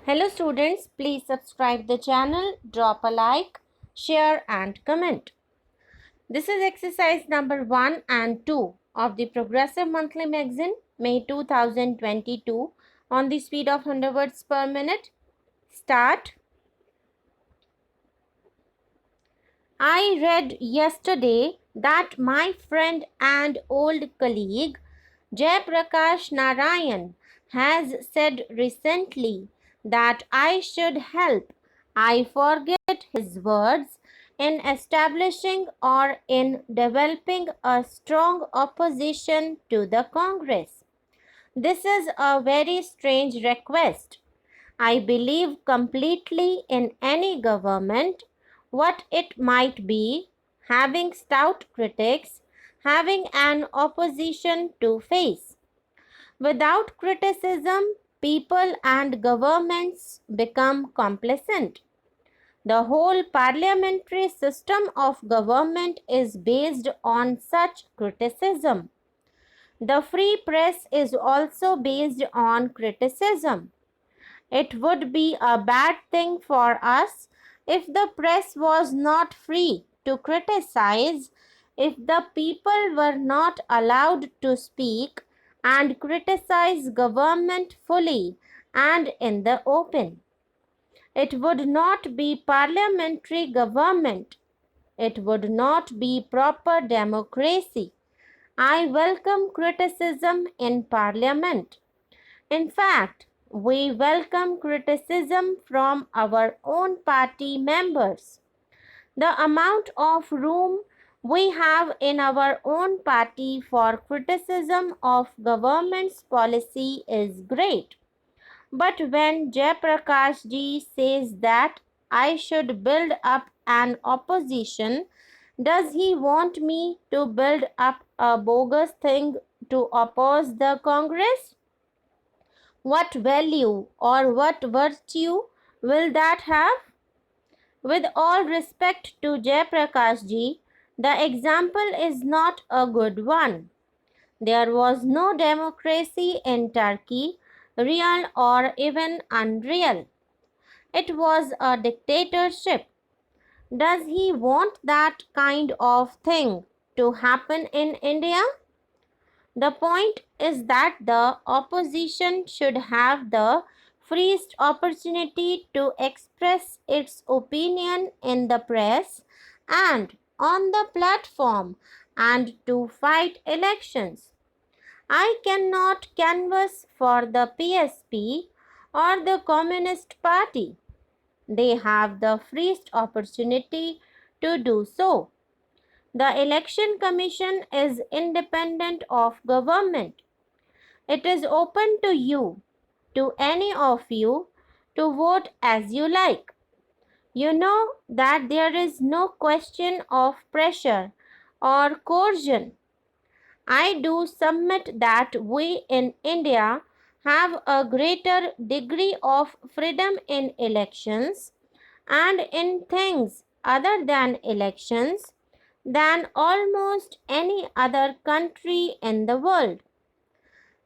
Hello students, please subscribe the channel, drop a like, share and comment. This is exercise number 1 and 2 of the Progressive Monthly Magazine, May 2022 on the speed of 100 words per minute. Start. I read yesterday that my friend and old colleague Jayaprakash Narayan has said recently that I should help, I forget his words, in establishing or in developing a strong opposition to the Congress. This is a very strange request. I believe completely in any government, what it might be, having stout critics, having an opposition to face. Without criticism, people and governments become complacent. The whole parliamentary system of government is based on such criticism. The free press is also based on criticism. It would be a bad thing for us if the press was not free to criticize, if the people were not allowed to speak and criticize government fully and in the open. It would not be parliamentary government. It would not be proper democracy. I welcome criticism in parliament. In fact, we welcome criticism from our own party members. The amount of room we have in our own party for criticism of government's policy is great. But when Jayaprakash ji says that I should build up an opposition, does he want me to build up a bogus thing to oppose the Congress? What value or what virtue will that have? With all respect to Jayaprakash ji, the example is not a good one. There was no democracy in Turkey, real or even unreal. It was a dictatorship. Does he want that kind of thing to happen in India? The point is that the opposition should have the freest opportunity to express its opinion in the press and on the platform and to fight elections. I cannot canvass for the PSP or the Communist Party. They have the freest opportunity to do so. The Election Commission is independent of government. It is open to you, to any of you, to vote as you like. You know that there is no question of pressure or coercion. I do submit that we in India have a greater degree of freedom in elections and in things other than elections than almost any other country in the world.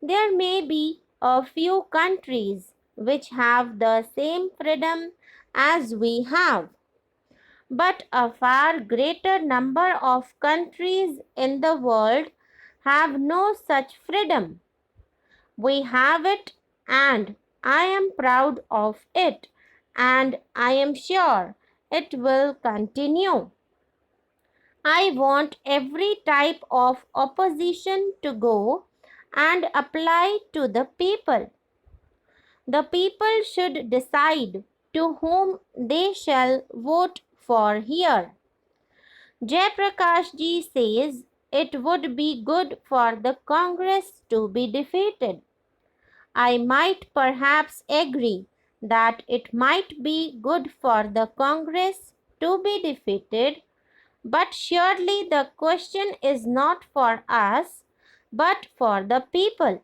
There may be a few countries which have the same freedom as we have, but a far greater number of countries in the world have no such freedom. We have it, and I am proud of it, and I am sure it will continue. I want every type of opposition to go and apply to the people. The people should decide to whom they shall vote for here. Jayaprakash ji says it would be good for the Congress to be defeated. I might perhaps agree that it might be good for the Congress to be defeated, but surely the question is not for us, but for the people.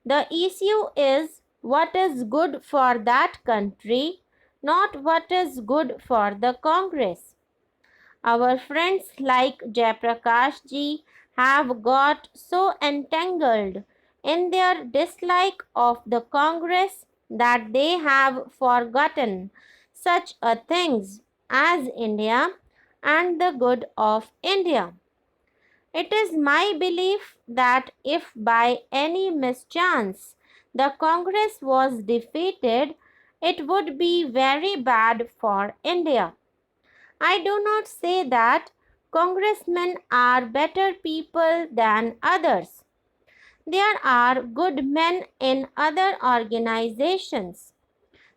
The issue is what is good for that country, not what is good for the Congress. Our friends like Jayaprakash ji have got so entangled in their dislike of the Congress that they have forgotten such a things as India and the good of India. It is my belief that if by any mischance the Congress was defeated, it would be very bad for India. I do not say that congressmen are better people than others. There are good men in other organizations.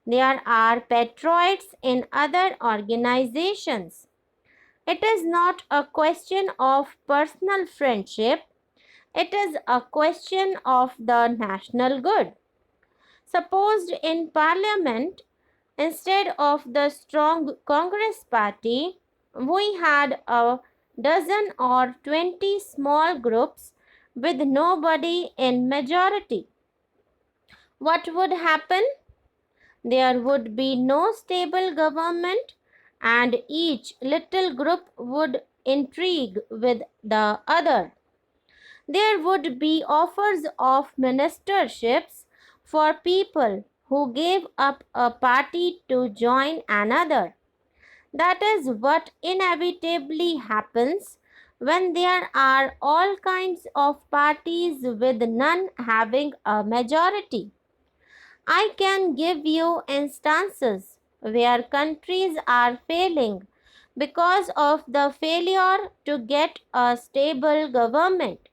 There are patriots in other organizations. It is not a question of personal friendship, it is a question of the national good. Supposed in Parliament, instead of the strong Congress party, we had a dozen or 20 small groups with nobody in majority. What would happen? There would be no stable government, and each little group would intrigue with the other. There would be offers of ministerships for people who gave up a party to join another. That is what inevitably happens when there are all kinds of parties with none having a majority. I can give you instances where countries are failing because of the failure to get a stable government.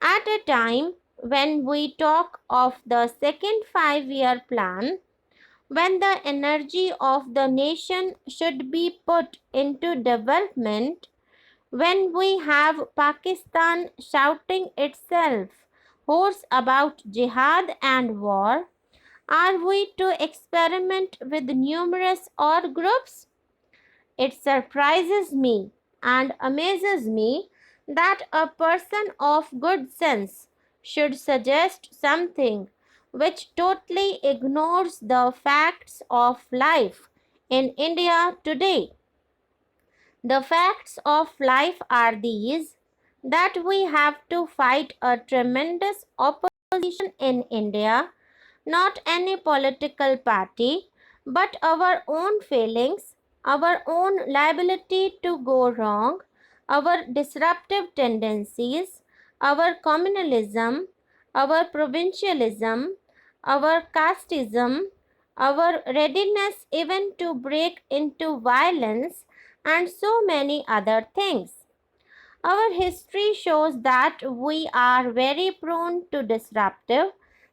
At a time when we talk of the second 5 year plan, when the energy of the nation should be put into development, when we have Pakistan shouting itself hoarse about jihad and war, are we to experiment with numerous odd groups? It surprises me and amazes me that a person of good sense should suggest something which totally ignores the facts of life in India today. The facts of life are these, that we have to fight a tremendous opposition in India, not any political party, but our own failings, our own liability to go wrong, our disruptive tendencies, our communalism, our provincialism, our casteism, our readiness even to break into violence, and so many other things. Our history shows that we are very prone to disruptive,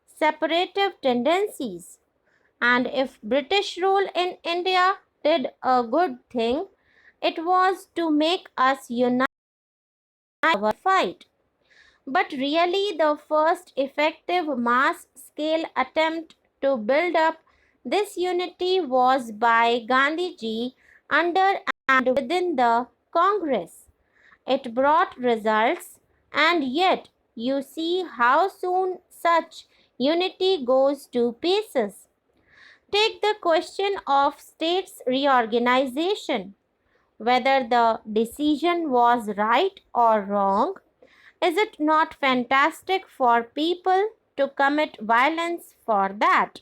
separative tendencies. And if British rule in India did a good thing, it was to make us unite our fight. But really, the first effective mass scale attempt to build up this unity was by Gandhiji under and within the Congress. It brought results, and yet you see how soon such unity goes to pieces. Take the question of states reorganization. Whether the decision was right or wrong, is it not fantastic for people to commit violence for that?